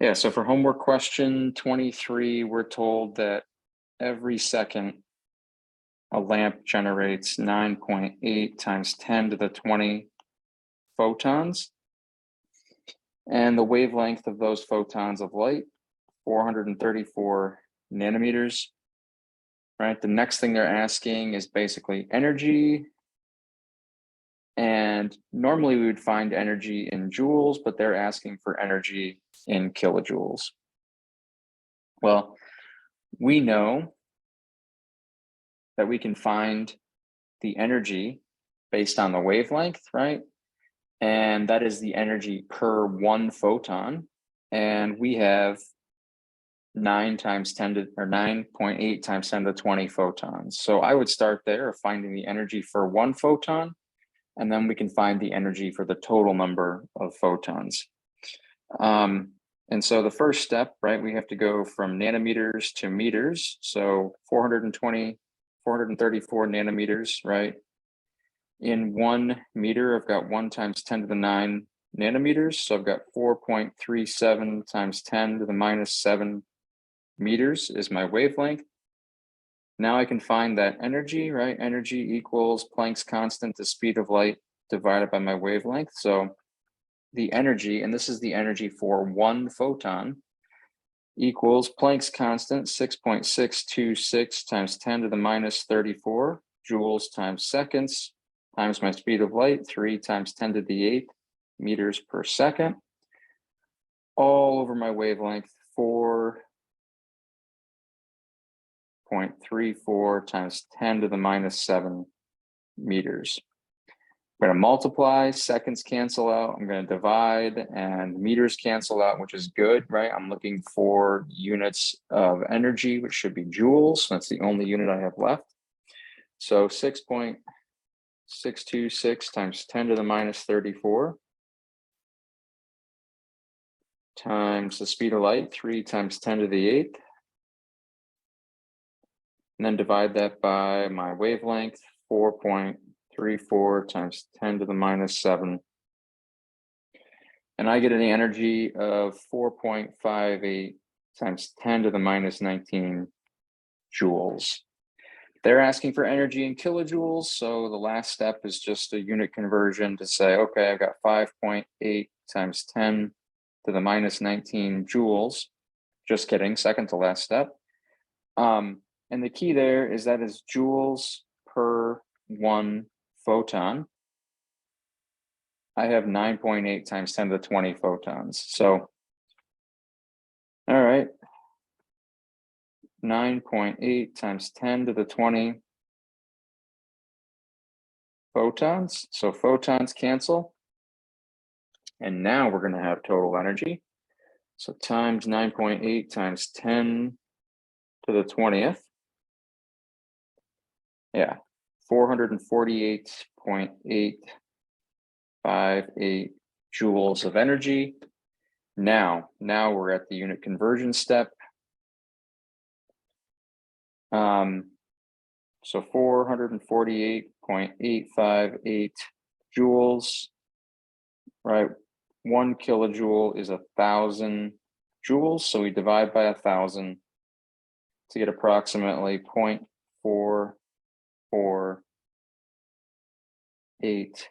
Yeah, so for homework question 23, we're told that every second a lamp generates 9.8 times 10 to the 20 photons. And the wavelength of those photons of light, 434 nanometers, right? The next thing they're asking is basically energy. And normally we would find energy in joules, but they're asking for energy in kilojoules. Well, we know that we can find the energy based on the wavelength, right? And that is the energy per one photon. And we have 9 times 10 to, or 9.8 times 10 to the 20 photons. So I would start there of finding the energy for one photon, and then we can find the energy for the total number of photons. And so the first step, right, we have to go from nanometers to meters. So 434 nanometers, right? In 1 meter, I've got 1 times 10 to the 9 nanometers. So I've got 4.37 times 10 to the minus 7 meters is my wavelength. Now I can find that energy, right? Energy equals Planck's constant, the speed of light divided by my wavelength. So the energy, and this is the energy for one photon, equals Planck's constant, 6.626 times 10 to the minus 34 joules times seconds, times my speed of light, 3 times 10 to the 8 meters per second, all over my wavelength, 4.34 times 10 to the minus 7 meters. I'm going to multiply, seconds cancel out, I'm going to divide, and meters cancel out, which is good, right? I'm looking for units of energy, which should be joules. That's the only unit I have left. So 6.626 times 10 to the minus 34 times the speed of light, 3 times 10 to the 8th. And then divide that by my wavelength, 4.34 times 10 to the minus 7. And I get an energy of 4.58 times 10 to the minus 19 joules. They're asking for energy in kilojoules, so the last step is just a unit conversion to say, okay, I've got 5.8 times 10 to the minus 19 joules. Just kidding, second to last step. And the key there is that is joules per one photon. I have 9.8 times 10 to the 20 photons. So, all right, 9.8 times 10 to the 20 photons. So photons cancel. And now we're going to have total energy. So times 9.8 times 10 to the 20th. Yeah, 448.858 joules of energy. Now we're at the unit conversion step. So 448.858 joules, right? 1 kilojoule is 1,000 joules. So we divide by 1,000 to get approximately 0.448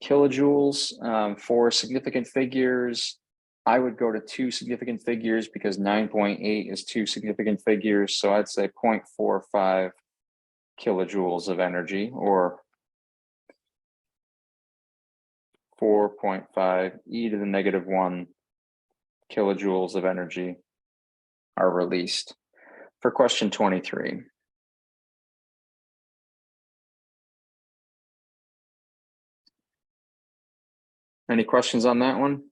kilojoules. For significant figures, I would go to 2 significant figures because 9.8 is 2 significant figures. So I'd say 0.45 kilojoules of energy, or 4.5 e to the negative 1 kilojoules of energy are released for question 23. Any questions on that one?